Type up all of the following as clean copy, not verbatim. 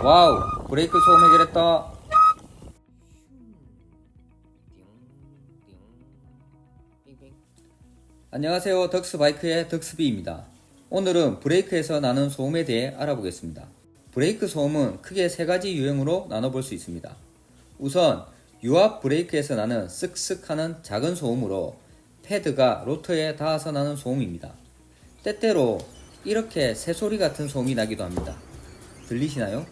와우, 브레이크 소음 해결했다. 안녕하세요, 덕스바이크의 덕스비입니다. 오늘은 브레이크에서 나는 소음에 대해 알아보겠습니다. 브레이크 소음은 크게 세 가지 유형으로 나눠볼 수 있습니다. 우선 유압 브레이크에서 나는 쓱쓱 하는 작은 소음으로 패드가 로터에 닿아서 나는 소음입니다. 때때로 이렇게 새소리 같은 소음이 나기도 합니다. 들리시나요?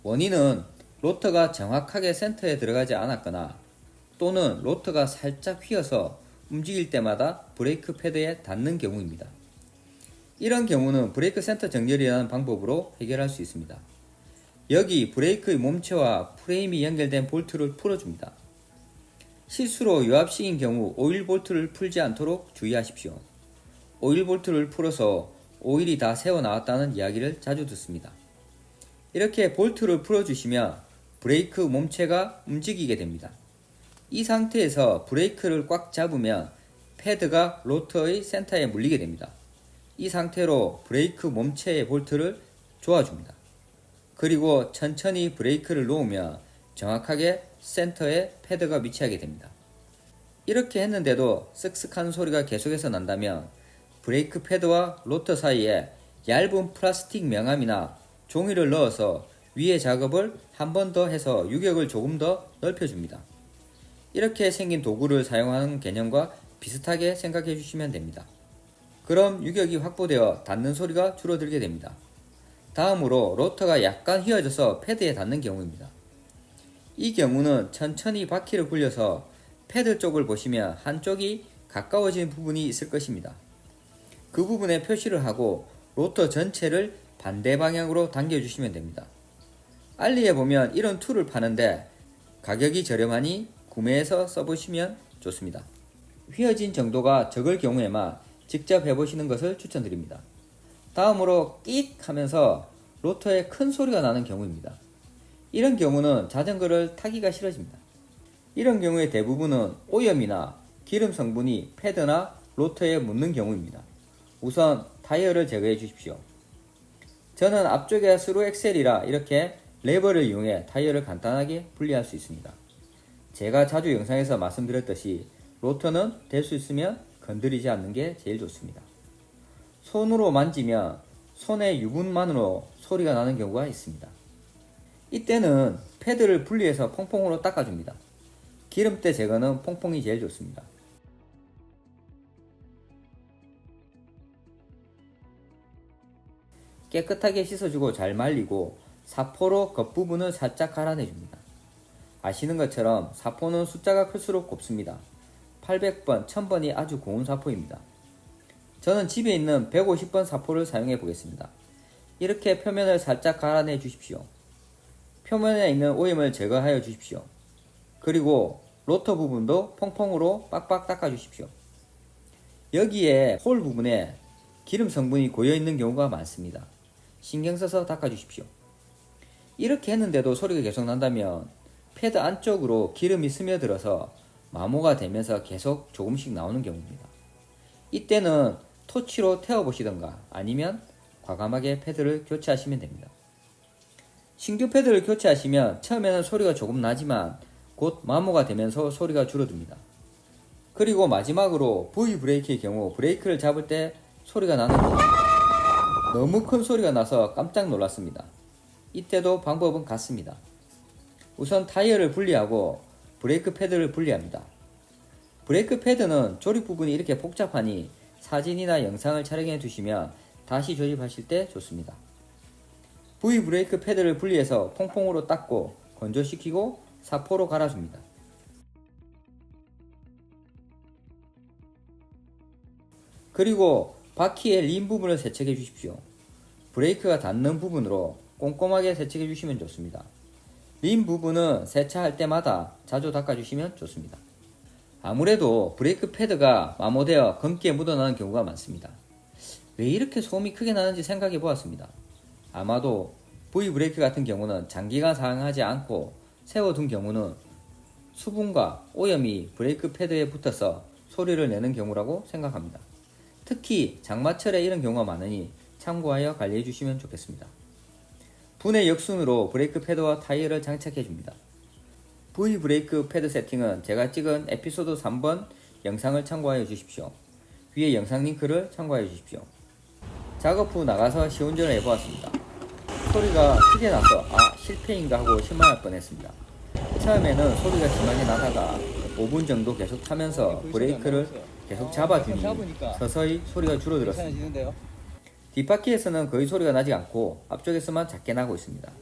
원인은 로터가 정확하게 센터에 들어가지 않았거나 또는 로터가 살짝 휘어서 움직일 때마다 브레이크 패드에 닿는 경우입니다. 이런 경우는 브레이크 센터 정렬이라는 방법으로 해결할 수 있습니다. 여기 브레이크의 몸체와 프레임이 연결된 볼트를 풀어줍니다. 실수로 유압식인 경우 오일 볼트를 풀지 않도록 주의하십시오. 오일 볼트를 풀어서 오일이 다 새어 나왔다는 이야기를 자주 듣습니다. 이렇게 볼트를 풀어주시면 브레이크 몸체가 움직이게 됩니다. 이 상태에서 브레이크를 꽉 잡으면 패드가 로터의 센터에 물리게 됩니다. 이 상태로 브레이크 몸체의 볼트를 조아줍니다. 그리고 천천히 브레이크를 놓으면 정확하게 센터에 패드가 위치하게 됩니다. 이렇게 했는데도 쓱쓱한 소리가 계속해서 난다면 브레이크 패드와 로터 사이에 얇은 플라스틱 명암이나 종이를 넣어서 위에 작업을 한 번 더 해서 유격을 조금 더 넓혀줍니다. 이렇게 생긴 도구를 사용하는 개념과 비슷하게 생각해 주시면 됩니다. 그럼 유격이 확보되어 닿는 소리가 줄어들게 됩니다. 다음으로 로터가 약간 휘어져서 패드에 닿는 경우입니다. 이 경우는 천천히 바퀴를 굴려서 패드 쪽을 보시면 한쪽이 가까워진 부분이 있을 것입니다. 그 부분에 표시를 하고 로터 전체를 반대 방향으로 당겨주시면 됩니다. 알리에 보면 이런 툴을 파는데 가격이 저렴하니 구매해서 써보시면 좋습니다. 휘어진 정도가 적을 경우에만 직접 해보시는 것을 추천드립니다. 다음으로 끽 하면서 로터에 큰 소리가 나는 경우입니다. 이런 경우는 자전거를 타기가 싫어집니다. 이런 경우의 대부분은 오염이나 기름 성분이 패드나 로터에 묻는 경우입니다. 우선 타이어를 제거해 주십시오. 저는 앞쪽에 스루 엑셀이라 이렇게 레버를 이용해 타이어를 간단하게 분리할 수 있습니다. 제가 자주 영상에서 말씀드렸듯이 로터는 될 수 있으면 건드리지 않는 게 제일 좋습니다. 손으로 만지면 손의 유분만으로 소리가 나는 경우가 있습니다. 이때는 패드를 분리해서 퐁퐁으로 닦아줍니다. 기름때 제거는 퐁퐁이 제일 좋습니다. 깨끗하게 씻어주고 잘 말리고 사포로 겉부분을 살짝 갈아내줍니다. 아시는 것처럼 사포는 숫자가 클수록 곱습니다. 800번, 1000번이 아주 고운 사포입니다. 저는 집에 있는 150번 사포를 사용해 보겠습니다. 이렇게 표면을 살짝 갈아내 주십시오. 표면에 있는 오염을 제거하여 주십시오. 그리고 로터 부분도 퐁퐁으로 빡빡 닦아 주십시오. 여기에 홀 부분에 기름 성분이 고여 있는 경우가 많습니다. 신경 써서 닦아 주십시오. 이렇게 했는데도 소리가 계속 난다면 패드 안쪽으로 기름이 스며들어서 마모가 되면서 계속 조금씩 나오는 경우입니다. 이때는 토치로 태워보시던가 아니면 과감하게 패드를 교체하시면 됩니다. 신규 패드를 교체하시면 처음에는 소리가 조금 나지만 곧 마모가 되면서 소리가 줄어듭니다. 그리고 마지막으로 V 브레이크의 경우 브레이크를 잡을 때 소리가 나는 경우 너무 큰 소리가 나서 깜짝 놀랐습니다. 이때도 방법은 같습니다. 우선 타이어를 분리하고 브레이크 패드를 분리합니다. 브레이크 패드는 조립 부분이 이렇게 복잡하니 사진이나 영상을 촬영해 두시면 다시 조립하실 때 좋습니다. V 브레이크 패드를 분리해서 퐁퐁으로 닦고 건조시키고 사포로 갈아줍니다. 그리고 바퀴의 림 부분을 세척해 주십시오. 브레이크가 닿는 부분으로 꼼꼼하게 세척해 주시면 좋습니다. 림 부분은 세차할 때마다 자주 닦아주시면 좋습니다. 아무래도 브레이크 패드가 마모되어 검게 묻어나는 경우가 많습니다. 왜 이렇게 소음이 크게 나는지 생각해 보았습니다. 아마도 V 브레이크 같은 경우는 장기간 사용하지 않고 세워둔 경우는 수분과 오염이 브레이크 패드에 붙어서 소리를 내는 경우라고 생각합니다. 특히 장마철에 이런 경우가 많으니 참고하여 관리해 주시면 좋겠습니다. 분해 역순으로 브레이크 패드와 타이어를 장착해 줍니다. V 브레이크 패드 세팅은 제가 찍은 에피소드 3번 영상을 참고하여 주십시오. 위에 영상 링크를 참고하여 주십시오. 작업 후 나가서 시운전을 해보았습니다. 소리가 크게 나서 실패인가 하고 실망할 뻔했습니다. 처음에는 소리가 심하게 나다가 5분 정도 계속 타면서 브레이크를 계속 잡아주니 서서히 소리가 줄어들었습니다. 뒷바퀴에서는 거의 소리가 나지 않고 앞쪽에서만 작게 나고 있습니다.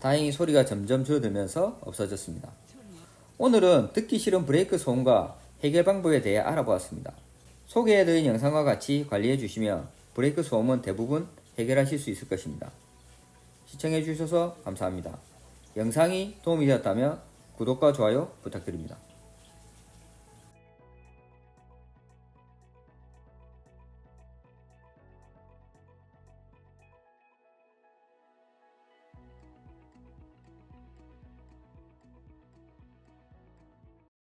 다행히 소리가 점점 줄어들면서 없어졌습니다. 오늘은 듣기 싫은 브레이크 소음과 해결 방법에 대해 알아보았습니다. 소개해드린 영상과 같이 관리해 주시면 브레이크 소음은 대부분 해결하실 수 있을 것입니다. 시청해 주셔서 감사합니다. 영상이 도움이 되었다면 구독과 좋아요 부탁드립니다.